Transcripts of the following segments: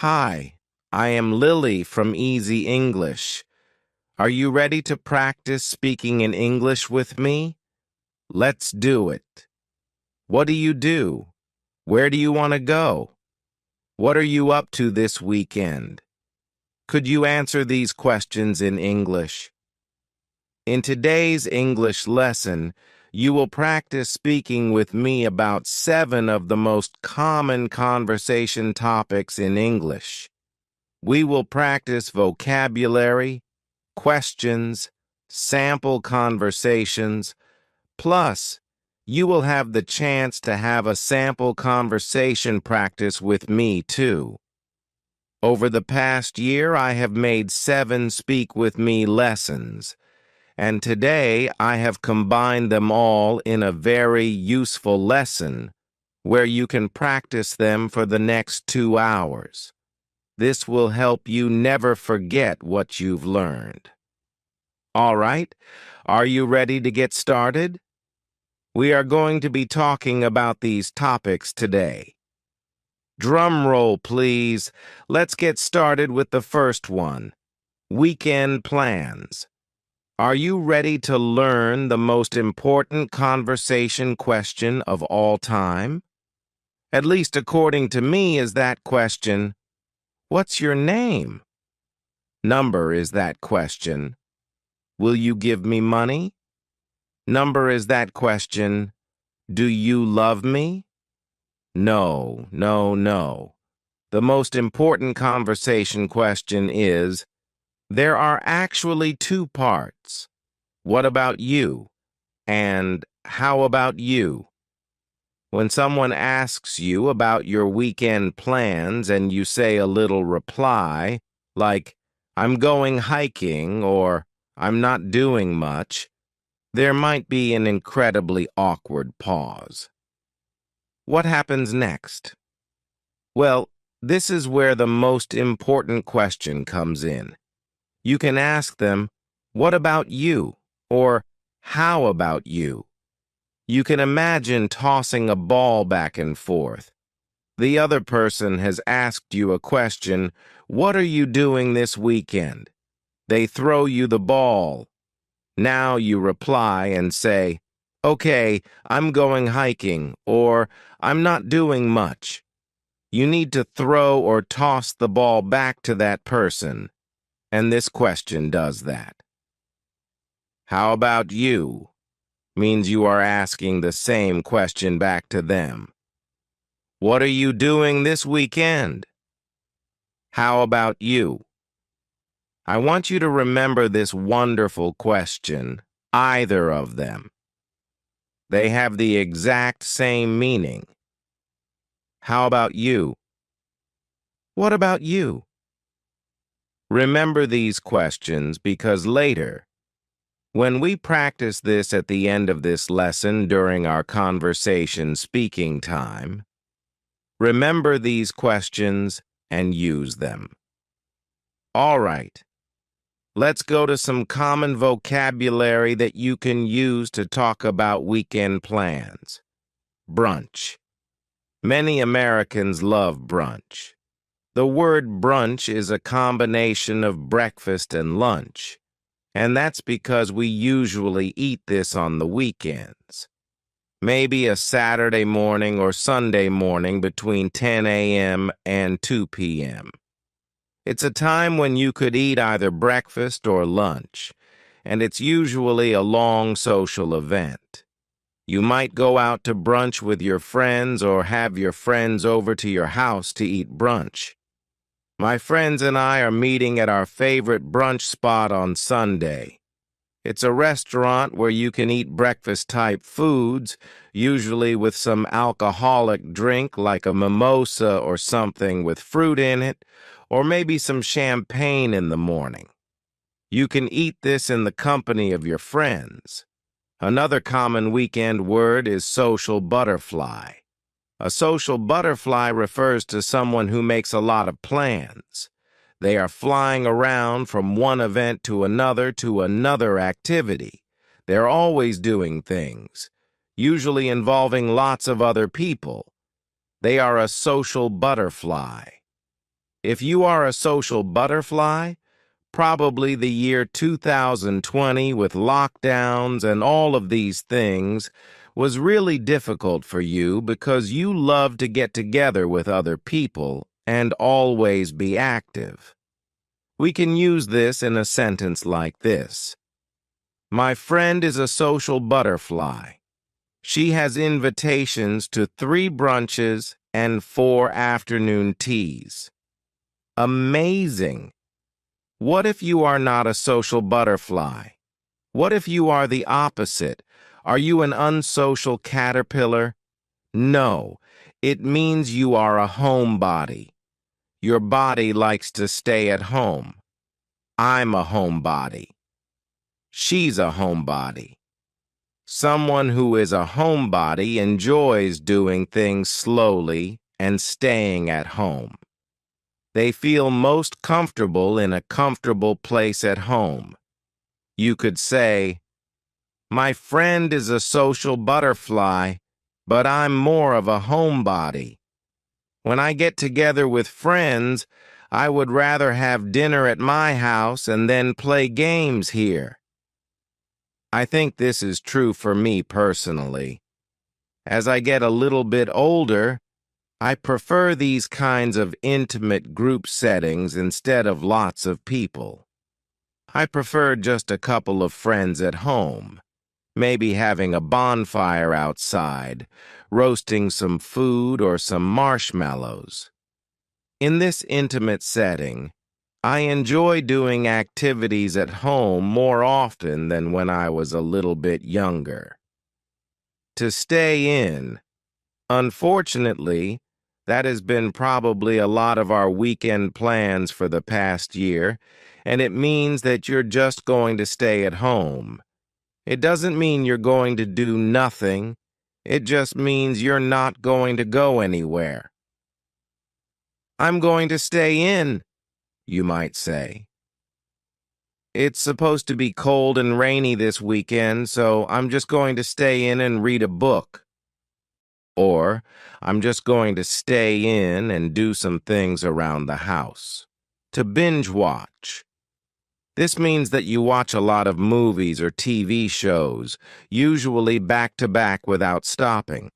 Hi, I am Lily from Easy English. Are you ready to practice speaking in English with me? Let's do it. What do you do? Where do you want to go? What are you up to this weekend? Could you answer these questions in English? In today's English lesson, you will practice speaking with me about 7 of the most common conversation topics in English. We will practice vocabulary, questions, sample conversations, plus you will have the chance to have a sample conversation practice with me too. Over the past year, I have made 7 Speak With Me lessons, and today I have combined them all in a very useful lesson where you can practice them for the next 2 hours. This will help you never forget what you've learned. All right, are you ready to get started? We are going to be talking about these topics today. Drum roll, please. Let's get started with the first one, weekend plans. Are you ready to learn the most important conversation question of all time? At least according to me is that question, what's your name? Number is that question, will you give me money? Number is that question, do you love me? No, no, no. The most important conversation question is, there are actually 2 parts. What about you? And how about you? When someone asks you about your weekend plans and you say a little reply, like, I'm going hiking or I'm not doing much, there might be an incredibly awkward pause. What happens next? Well, this is where the most important question comes in. You can ask them, what about you? Or how about you? You can imagine tossing a ball back and forth. The other person has asked you a question, what are you doing this weekend? They throw you the ball. Now you reply and say, okay, I'm going hiking, or I'm not doing much. You need to throw or toss the ball back to that person, and this question does that. How about you? Means you are asking the same question back to them. What are you doing this weekend? How about you? I want you to remember this wonderful question, either of them. They have the exact same meaning. How about you? What about you? Remember these questions because later, when we practice this at the end of this lesson during our conversation speaking time, remember these questions and use them. All right, let's go to some common vocabulary that you can use to talk about weekend plans. Brunch. Many Americans love brunch. The word brunch is a combination of breakfast and lunch, and that's because we usually eat this on the weekends. Maybe a Saturday morning or Sunday morning between 10 a.m. and 2 p.m. It's a time when you could eat either breakfast or lunch, and it's usually a long social event. You might go out to brunch with your friends or have your friends over to your house to eat brunch. My friends and I are meeting at our favorite brunch spot on Sunday. It's a restaurant where you can eat breakfast-type foods, usually with some alcoholic drink like a mimosa or something with fruit in it, or maybe some champagne in the morning. You can eat this in the company of your friends. Another common weekend word is social butterfly. A social butterfly refers to someone who makes a lot of plans. They are flying around from one event to another activity. They're always doing things, usually involving lots of other people. They are a social butterfly. If you are a social butterfly, probably the year 2020 with lockdowns and all of these things was really difficult for you because you love to get together with other people and always be active. We can use this in a sentence like this. My friend is a social butterfly. She has invitations to 3 brunches and 4 afternoon teas. Amazing! What if you are not a social butterfly? What if you are the opposite? Are you an unsocial caterpillar? No, it means you are a homebody. Your body likes to stay at home. I'm a homebody. She's a homebody. Someone who is a homebody enjoys doing things slowly and staying at home. They feel most comfortable in a comfortable place at home. You could say, my friend is a social butterfly, but I'm more of a homebody. When I get together with friends, I would rather have dinner at my house and then play games here. I think this is true for me personally. As I get a little bit older, I prefer these kinds of intimate group settings instead of lots of people. I prefer just a couple of friends at home, maybe having a bonfire outside, roasting some food or some marshmallows. In this intimate setting, I enjoy doing activities at home more often than when I was a little bit younger. To stay in, unfortunately, that has been probably a lot of our weekend plans for the past year, and it means that you're just going to stay at home. It doesn't mean you're going to do nothing. It just means you're not going to go anywhere. I'm going to stay in, you might say. It's supposed to be cold and rainy this weekend, so I'm just going to stay in and read a book. Or, I'm just going to stay in and do some things around the house. To binge watch. This means that you watch a lot of movies or TV shows, usually back-to-back without stopping.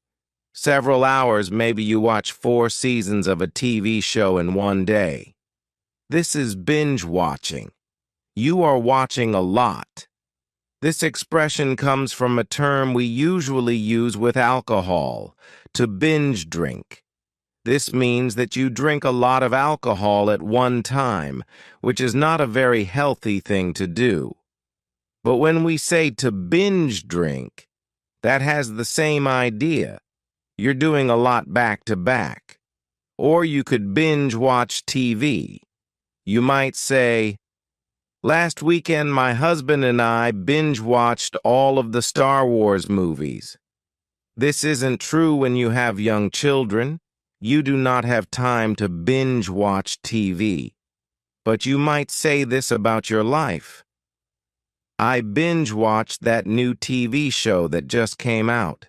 Several hours, maybe you watch 4 seasons of a TV show in one day. This is binge watching. You are watching a lot. This expression comes from a term we usually use with alcohol, to binge drink. This means that you drink a lot of alcohol at one time, which is not a very healthy thing to do. But when we say to binge drink, that has the same idea. You're doing a lot back to back. Or you could binge watch TV. You might say, last weekend my husband and I binge watched all of the Star Wars movies. This isn't true when you have young children. You do not have time to binge watch TV. But you might say this about your life. I binge watched that new TV show that just came out.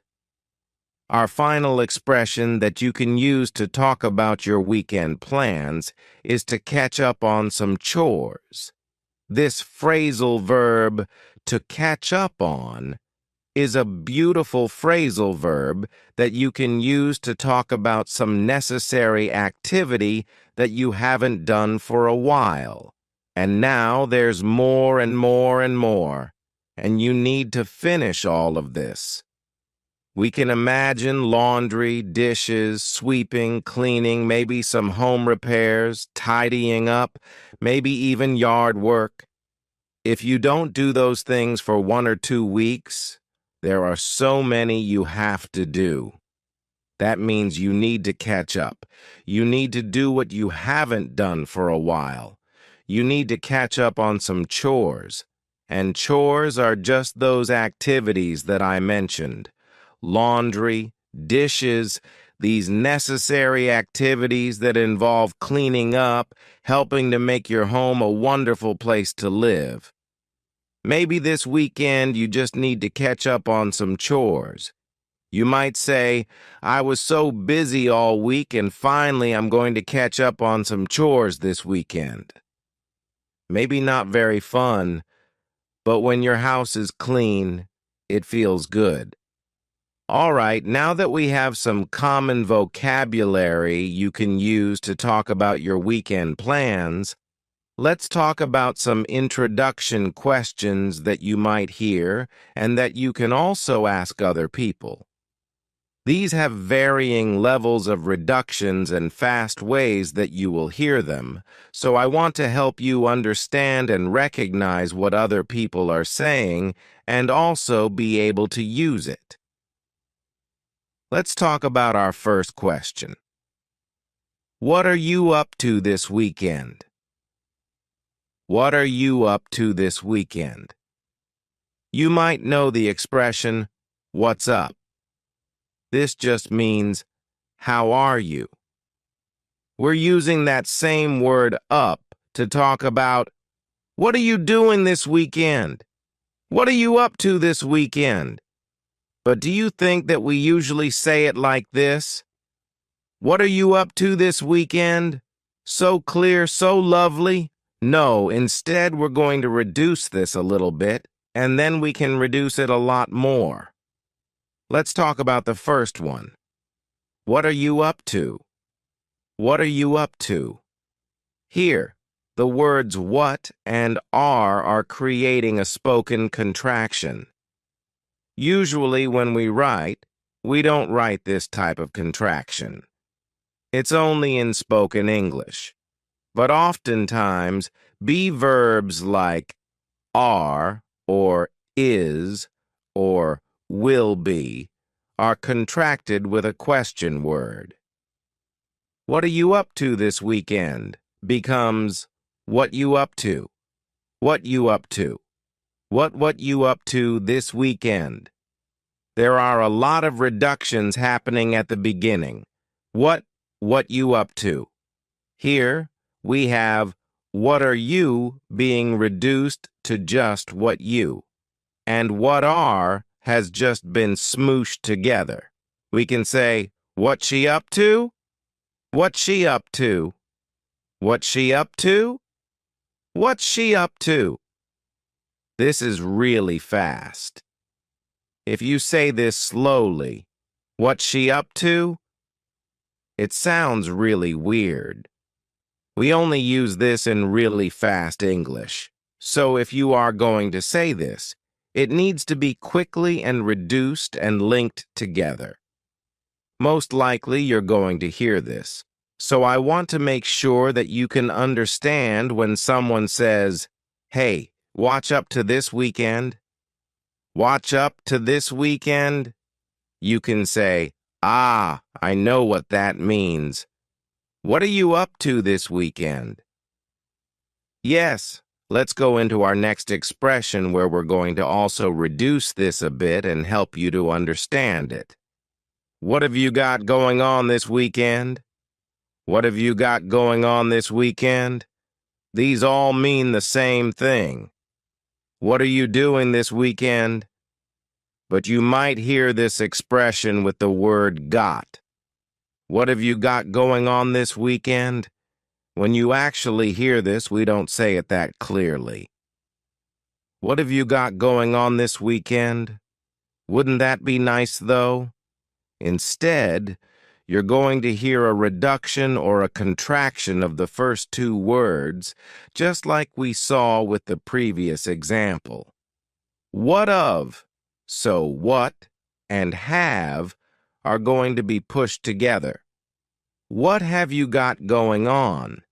Our final expression that you can use to talk about your weekend plans is to catch up on some chores. This phrasal verb, to catch up on, is a beautiful phrasal verb that you can use to talk about some necessary activity that you haven't done for a while. And now there's more and more and more, and you need to finish all of this. We can imagine laundry, dishes, sweeping, cleaning, maybe some home repairs, tidying up, maybe even yard work. If you don't do those things for 1 or 2 weeks, there are so many you have to do. That means you need to catch up. You need to do what you haven't done for a while. You need to catch up on some chores. And chores are just those activities that I mentioned. Laundry, dishes, these necessary activities that involve cleaning up, helping to make your home a wonderful place to live. Maybe this weekend you just need to catch up on some chores. You might say, I was so busy all week and finally I'm going to catch up on some chores this weekend. Maybe not very fun, but when your house is clean, it feels good. All right, now that we have some common vocabulary you can use to talk about your weekend plans, let's talk about some introduction questions that you might hear and that you can also ask other people. These have varying levels of reductions and fast ways that you will hear them, so I want to help you understand and recognize what other people are saying and also be able to use it. Let's talk about our first question. What are you up to this weekend? What are you up to this weekend? You might know the expression, what's up? This just means, how are you? We're using that same word up to talk about, what are you doing this weekend? What are you up to this weekend? But do you think that we usually say it like this? What are you up to this weekend? So clear, so lovely? No, instead we're going to reduce this a little bit, and then we can reduce it a lot more. Let's talk about the first one. What are you up to? What are you up to? Here, the words what and are creating a spoken contraction. Usually when we write, we don't write this type of contraction. It's only in spoken English. But oftentimes, be verbs like are or is or will be are contracted with a question word. What are you up to this weekend becomes what you up to. What you up to. What you up to this weekend. There are a lot of reductions happening at the beginning. What you up to. Here we have what are you being reduced to just what you. And what are has just been smooshed together. We can say, what she up to? What she up to? What she up to? What's she up to? This is really fast. If you say this slowly, what's she up to? It sounds really weird. We only use this in really fast English. So if you are going to say this, it needs to be quickly and reduced and linked together. Most likely you're going to hear this. So I want to make sure that you can understand when someone says, hey, watch up to this weekend. Watch up to this weekend. You can say, ah, I know what that means. What are you up to this weekend? Yes, let's go into our next expression where we're going to also reduce this a bit and help you to understand it. What have you got going on this weekend? What have you got going on this weekend? These all mean the same thing. What are you doing this weekend? But you might hear this expression with the word got. What have you got going on this weekend? When you actually hear this, we don't say it that clearly. What have you got going on this weekend? Wouldn't that be nice, though? Instead, you're going to hear a reduction or a contraction of the first two words, just like we saw with the previous example. What of, so what, and have are going to be pushed together. What have you got going on?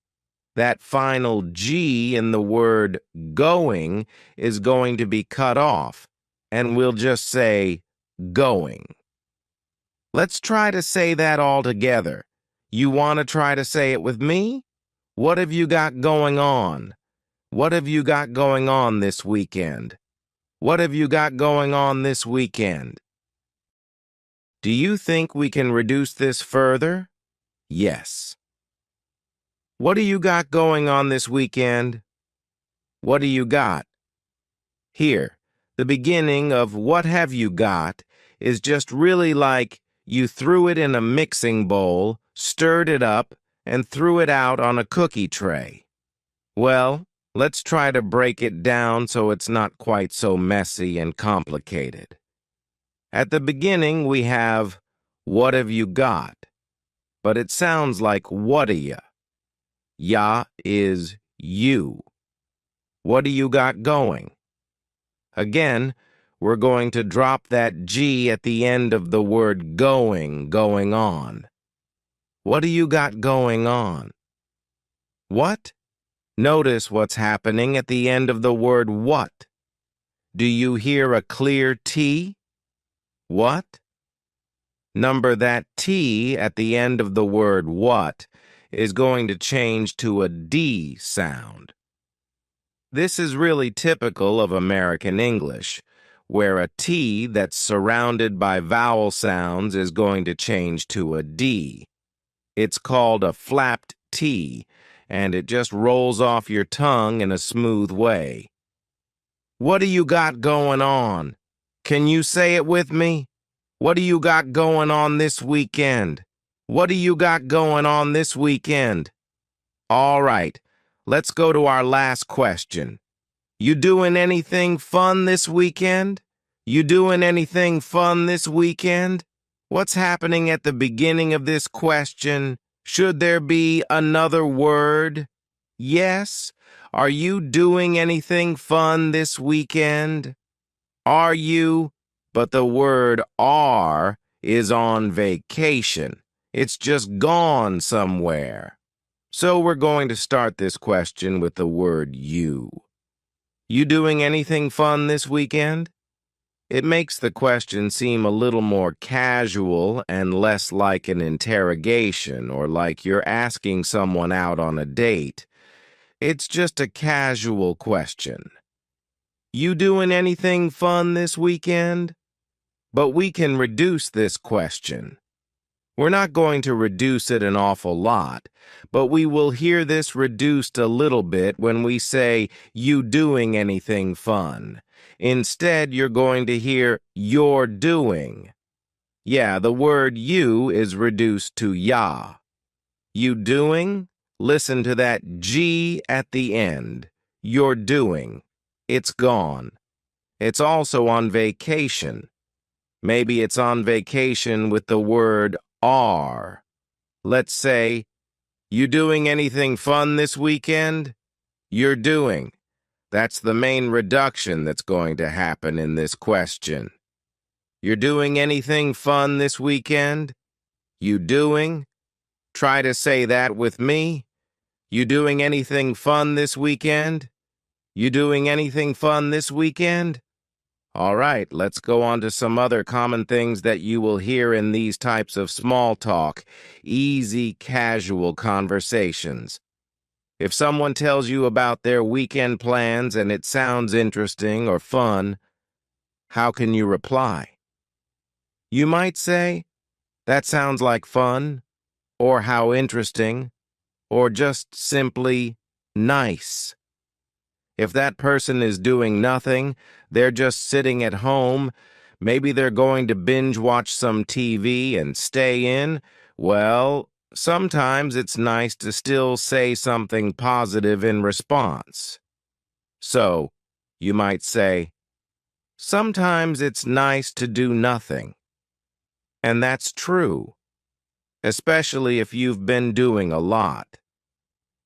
That final G in the word going is going to be cut off, and we'll just say going. Let's try to say that all together. You want to try to say it with me? What have you got going on? What have you got going on this weekend? What have you got going on this weekend? Do you think we can reduce this further? Yes. What do you got going on this weekend? What do you got? Here, the beginning of what have you got is just really like you threw it in a mixing bowl, stirred it up, and threw it out on a cookie tray. Well, let's try to break it down so it's not quite so messy and complicated. At the beginning, we have, what have you got? But it sounds like what'da ya. Ya is you. What do you got going? Again, we're going to drop that G at the end of the word going on. What do you got going on? What? Notice what's happening at the end of the word what. Do you hear a clear T? What? Number that T at the end of the word what is going to change to a D sound. This is really typical of American English, where a T that's surrounded by vowel sounds is going to change to a D. It's called a flapped T, and it just rolls off your tongue in a smooth way. What do you got going on? Can you say it with me? What do you got going on this weekend? What do you got going on this weekend? All right, let's go to our last question. You doing anything fun this weekend? You doing anything fun this weekend? What's happening at the beginning of this question? Should there be another word? Yes. Are you doing anything fun this weekend? Are you? But the word are is on vacation. It's just gone somewhere. So we're going to start this question with the word you. You doing anything fun this weekend? It makes the question seem a little more casual and less like an interrogation or like you're asking someone out on a date. It's just a casual question. You doing anything fun this weekend? But we can reduce this question. We're not going to reduce it an awful lot, but we will hear this reduced a little bit when we say, you doing anything fun. Instead, you're going to hear, you're doing. Yeah, the word you is reduced to ya. You doing? Listen to that G at the end. You're doing. It's gone. It's also on vacation. Maybe it's on vacation with the word are. Let's say, you doing anything fun this weekend? You're doing. That's the main reduction that's going to happen in this question. You're doing anything fun this weekend? You doing? Try to say that with me. You doing anything fun this weekend? You doing anything fun this weekend? All right, let's go on to some other common things that you will hear in these types of small talk, easy, casual conversations. If someone tells you about their weekend plans and it sounds interesting or fun, how can you reply? You might say, that sounds like fun, or how interesting, or just simply nice. If that person is doing nothing, they're just sitting at home, maybe they're going to binge watch some TV and stay in, well, sometimes it's nice to still say something positive in response. So, you might say, sometimes it's nice to do nothing. And that's true, especially if you've been doing a lot.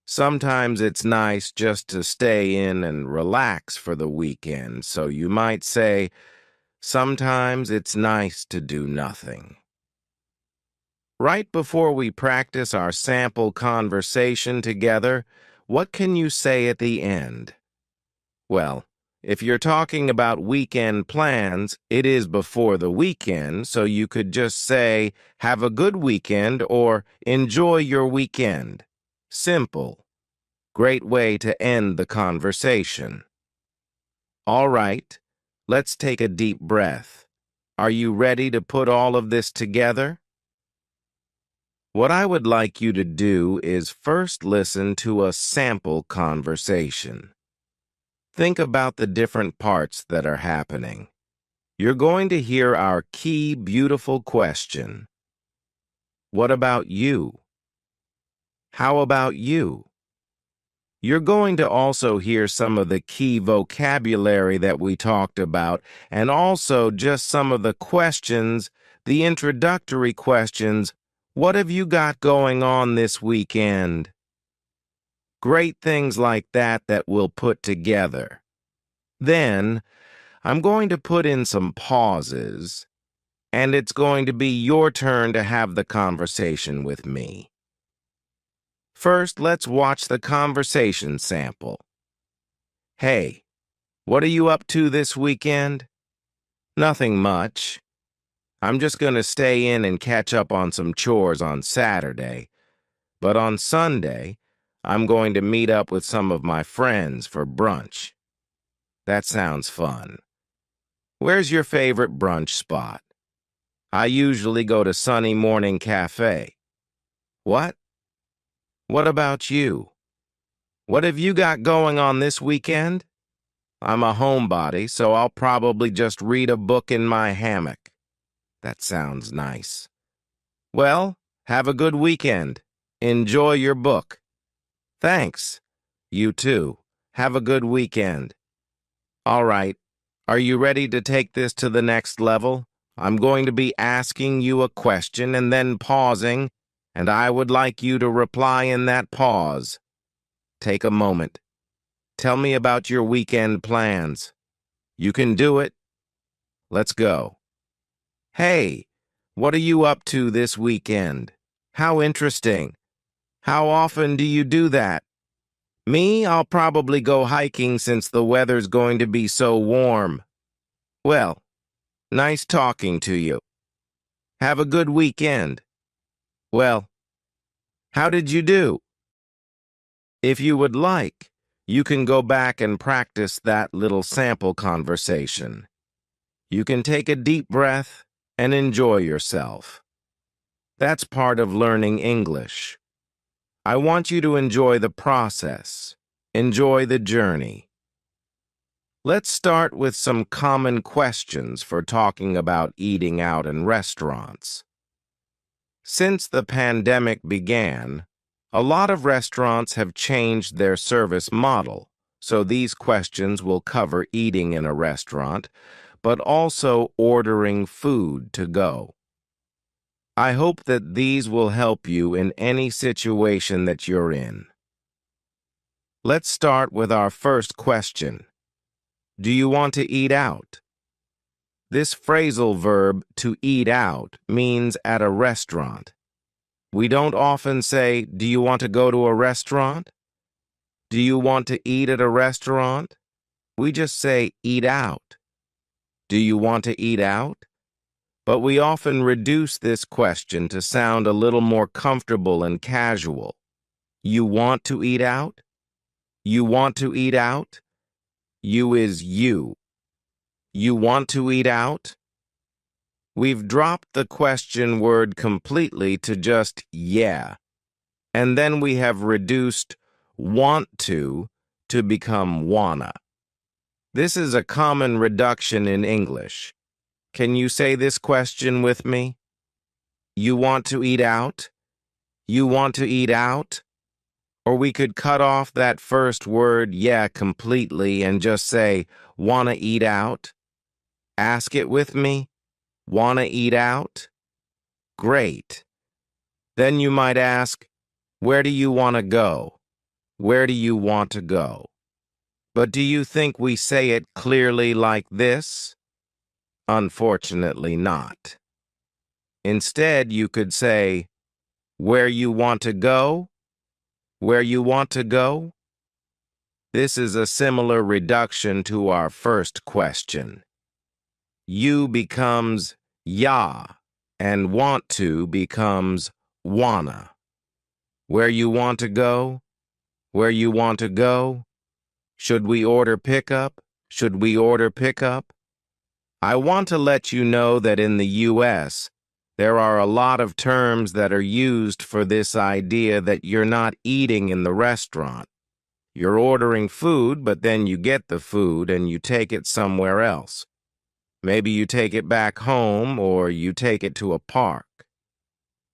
Sometimes it's nice just to stay in and relax for the weekend, so you might say, sometimes it's nice to do nothing. Right before we practice our sample conversation together, what can you say at the end? Well, if you're talking about weekend plans, it is before the weekend, so you could just say, have a good weekend or enjoy your weekend. Simple. Great way to end the conversation. All right, let's take a deep breath. Are you ready to put all of this together? What I would like you to do is first listen to a sample conversation. Think about the different parts that are happening. You're going to hear our key beautiful question. What about you? How about you? You're going to also hear some of the key vocabulary that we talked about, and also just some of the questions, the introductory questions. What have you got going on this weekend? Great things like that we'll put together. Then, I'm going to put in some pauses, and it's going to be your turn to have the conversation with me. First, let's watch the conversation sample. Hey, what are you up to this weekend? Nothing much. I'm just going to stay in and catch up on some chores on Saturday. But on Sunday, I'm going to meet up with some of my friends for brunch. That sounds fun. Where's your favorite brunch spot? I usually go to Sunny Morning Cafe. What? What about you? What have you got going on this weekend? I'm a homebody, so I'll probably just read a book in my hammock. That sounds nice. Well, have a good weekend. Enjoy your book. Thanks. You too. Have a good weekend. All right. Are you ready to take this to the next level? I'm going to be asking you a question and then pausing, and I would like you to reply in that pause. Take a moment. Tell me about your weekend plans. You can do it. Let's go. Hey, what are you up to this weekend? How interesting. How often do you do that? Me, I'll probably go hiking since the weather's going to be so warm. Well, nice talking to you. Have a good weekend. Well, how did you do? If you would like, you can go back and practice that little sample conversation. You can take a deep breath and enjoy yourself. That's part of learning English. I want you to enjoy the process. Enjoy the journey. Let's start with some common questions for talking about eating out in restaurants. Since the pandemic began, a lot of restaurants have changed their service model, so these questions will cover eating in a restaurant, but also ordering food to go. I hope that these will help you in any situation that you're in. Let's start with our first question. Do you want to eat out? This phrasal verb, to eat out, means at a restaurant. We don't often say, do you want to go to a restaurant? Do you want to eat at a restaurant? We just say, eat out. Do you want to eat out? But we often reduce this question to sound a little more comfortable and casual. You want to eat out? You want to eat out? You is you. You want to eat out? We've dropped the question word completely to just yeah, and then we have reduced want to become wanna. This is a common reduction in English. Can you say this question with me? You want to eat out? You want to eat out? Or we could cut off that first word, yeah, completely and just say, wanna eat out? Ask it with me. Wanna eat out? Great. Then you might ask, where do you want to go? Where do you want to go? But do you think we say it clearly like this? Unfortunately not. Instead, you could say, where you want to go? Where you want to go? This is a similar reduction to our first question. You becomes ya, and want to becomes wanna. Where you want to go? Where you want to go? Should we order pickup? Should we order pickup? I want to let you know that in the U.S., there are a lot of terms that are used for this idea that you're not eating in the restaurant. You're ordering food, but then you get the food and you take it somewhere else. Maybe you take it back home or you take it to a park.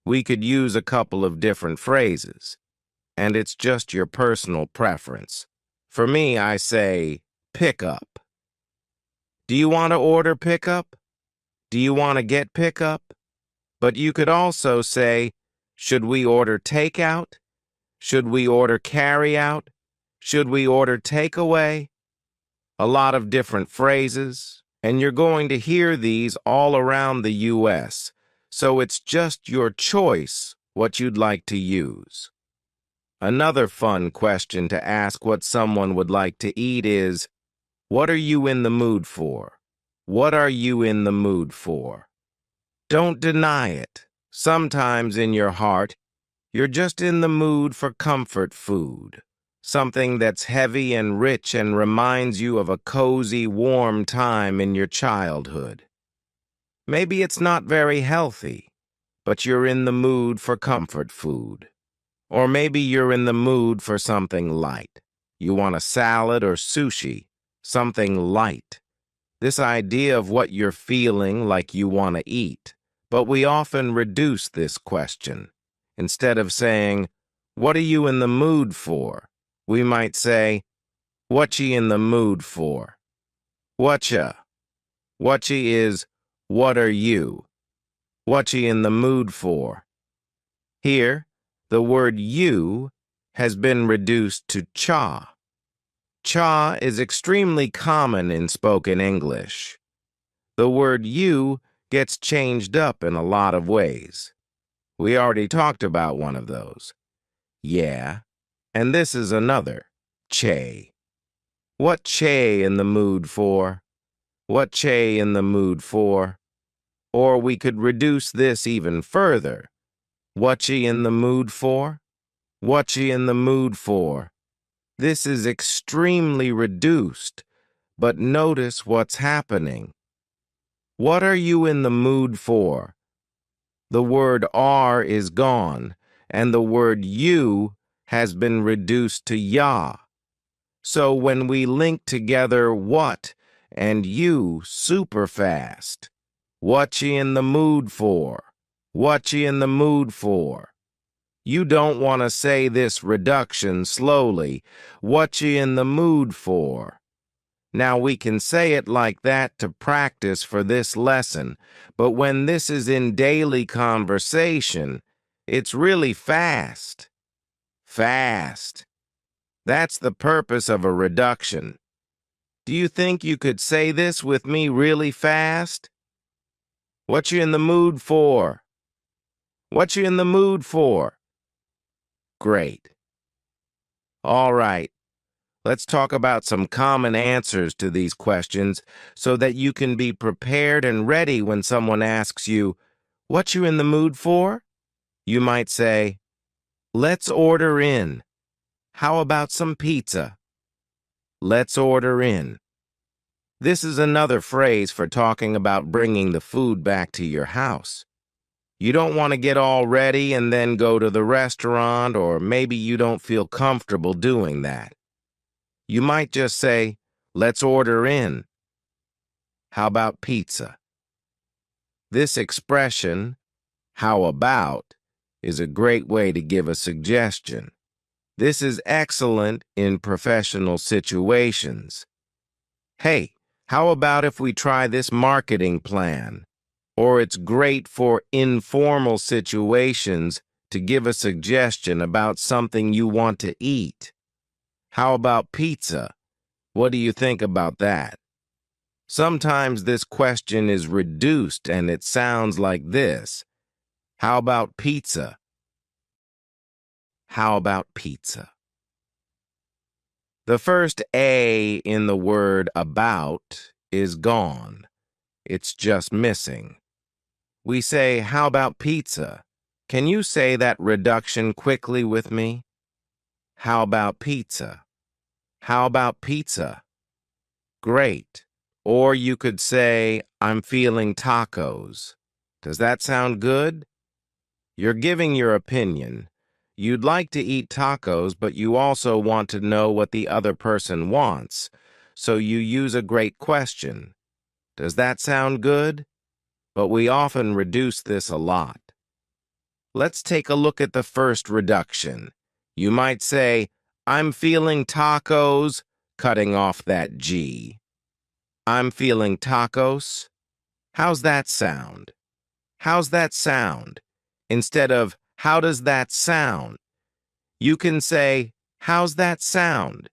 We could use a couple of different phrases, and it's just your personal preference. For me, I say, pick up. Do you want to order pickup? Do you want to get pickup? But you could also say, should we order takeout? Should we order carry-out? Should we order takeaway? A lot of different phrases, and you're going to hear these all around the U.S., so it's just your choice what you'd like to use. Another fun question to ask what someone would like to eat is, what are you in the mood for? What are you in the mood for? Don't deny it. Sometimes in your heart, you're just in the mood for comfort food, something that's heavy and rich and reminds you of a cozy, warm time in your childhood. Maybe it's not very healthy, but you're in the mood for comfort food. Or maybe you're in the mood for something light. You want a salad or sushi, something light. This idea of what you're feeling like you want to eat. But we often reduce this question. Instead of saying, what are you in the mood for? We might say, what you in the mood for? Whatcha? Whatcha is, what are you? What you in the mood for? Here, the word you has been reduced to cha. Cha is extremely common in spoken English. The word you gets changed up in a lot of ways. We already talked about one of those. Yeah, and this is another, che. What che in the mood for? What che in the mood for? Or we could reduce this even further. What ye in the mood for? What ye in the mood for? This is extremely reduced, but notice what's happening. What are you in the mood for? The word are is gone, and the word you has been reduced to ya. So when we link together what and you super fast, what you in the mood for? What you in the mood for? You don't want to say this reduction slowly. What you in the mood for? Now we can say it like that to practice for this lesson, but when this is in daily conversation, it's really fast. Fast. That's the purpose of a reduction. Do you think you could say this with me really fast? What you in the mood for? What you in the mood for? Great. All right. Let's talk about some common answers to these questions so that you can be prepared and ready when someone asks you, what you in the mood for? You might say, let's order in. How about some pizza? Let's order in. This is another phrase for talking about bringing the food back to your house. You don't want to get all ready and then go to the restaurant, or maybe you don't feel comfortable doing that. You might just say, let's order in. How about pizza? This expression, how about, is a great way to give a suggestion. This is excellent in professional situations. Hey, how about if we try this marketing plan? Or it's great for informal situations to give a suggestion about something you want to eat. How about pizza? What do you think about that? Sometimes this question is reduced and it sounds like this. How about pizza? How about pizza? The first A in the word about is gone. It's just missing. We say, how about pizza? Can you say that reduction quickly with me? How about pizza? How about pizza? Great. Or you could say, I'm feeling tacos. Does that sound good? You're giving your opinion. You'd like to eat tacos, but you also want to know what the other person wants. So you use a great question. Does that sound good? But we often reduce this a lot. Let's take a look at the first reduction. You might say, I'm feeling tacos, cutting off that G. I'm feeling tacos. How's that sound? How's that sound? Instead of, how does that sound? You can say, how's that sound?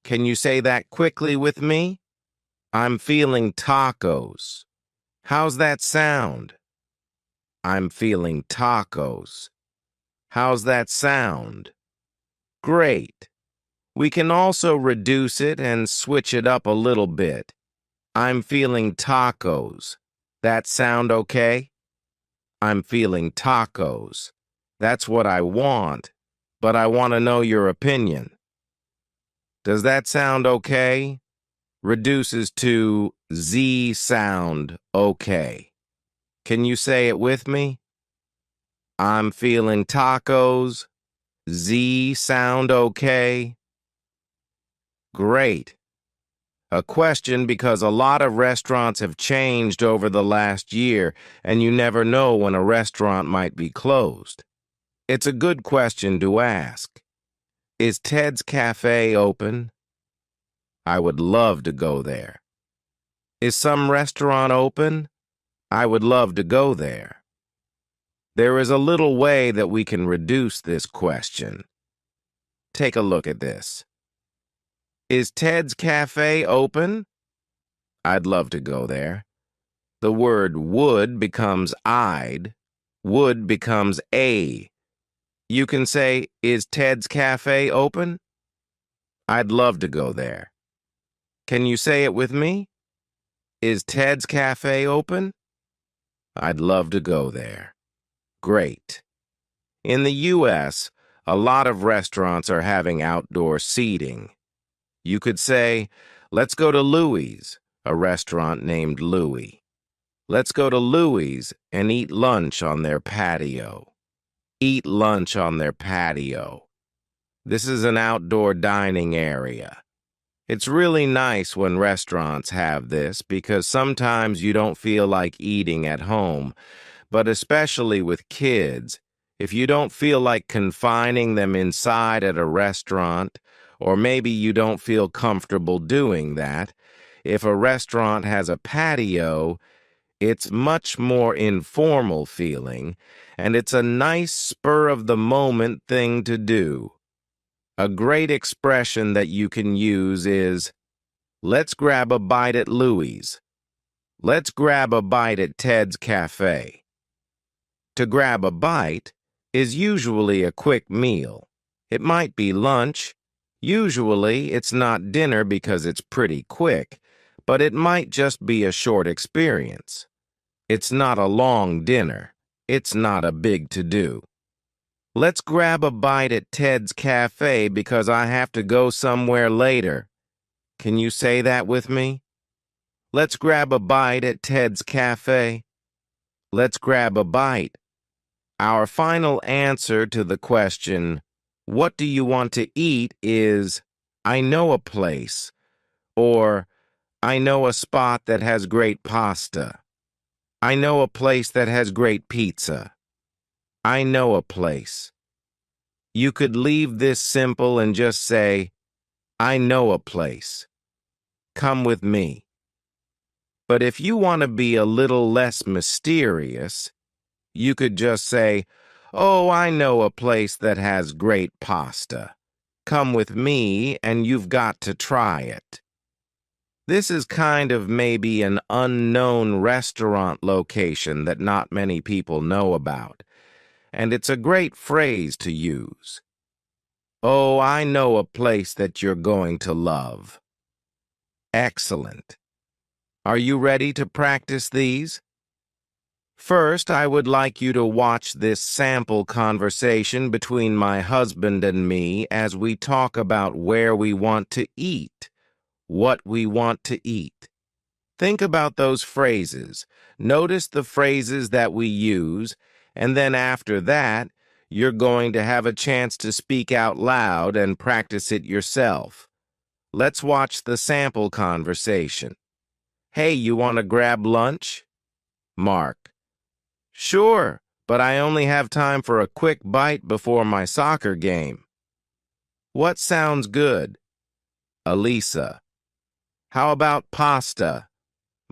Can you say that quickly with me? I'm feeling tacos. How's that sound? I'm feeling tacos. How's that sound? Great. We can also reduce it and switch it up a little bit. I'm feeling tacos. That sound okay? I'm feeling tacos. That's what I want, but I want to know your opinion. Does that sound okay? Reduces to Z sound okay. Can you say it with me? I'm feeling tacos. Z sound okay? Great. A question because a lot of restaurants have changed over the last year, and you never know when a restaurant might be closed. It's a good question to ask. Is Ted's Cafe open? I would love to go there. Is some restaurant open? I would love to go there. There is a little way that we can reduce this question. Take a look at this. Is Ted's Cafe open? I'd love to go there. The word would becomes I'd. Would becomes a. You can say, is Ted's Cafe open? I'd love to go there. Can you say it with me? Is Ted's Cafe open? I'd love to go there. Great. In the U.S., a lot of restaurants are having outdoor seating. You could say, let's go to Louie's, a restaurant named Louie. Let's go to Louie's and eat lunch on their patio. Eat lunch on their patio. This is an outdoor dining area. It's really nice when restaurants have this because sometimes you don't feel like eating at home, but especially with kids, if you don't feel like confining them inside at a restaurant, or maybe you don't feel comfortable doing that, if a restaurant has a patio, it's much more informal feeling, and it's a nice spur-of-the-moment thing to do. A great expression that you can use is, let's grab a bite at Louie's. Let's grab a bite at Ted's Cafe. To grab a bite is usually a quick meal. It might be lunch. Usually it's not dinner because it's pretty quick, but it might just be a short experience. It's not a long dinner. It's not a big to-do. Let's grab a bite at Ted's Cafe because I have to go somewhere later. Can you say that with me? Let's grab a bite at Ted's Cafe. Let's grab a bite. Our final answer to the question, what do you want to eat, is, I know a place, or I know a spot that has great pasta. I know a place that has great pizza. I know a place. You could leave this simple and just say, I know a place. Come with me. But if you want to be a little less mysterious, you could just say, oh, I know a place that has great pasta. Come with me and you've got to try it. This is kind of maybe an unknown restaurant location that not many people know about, and it's a great phrase to use. Oh, I know a place that you're going to love. Excellent. Are you ready to practice these? First, I would like you to watch this sample conversation between my husband and me as we talk about where we want to eat, what we want to eat. Think about those phrases. Notice the phrases that we use, and then after that, you're going to have a chance to speak out loud and practice it yourself. Let's watch the sample conversation. Hey, you want to grab lunch? Mark. Sure, but I only have time for a quick bite before my soccer game. What sounds good? Elisa. How about pasta?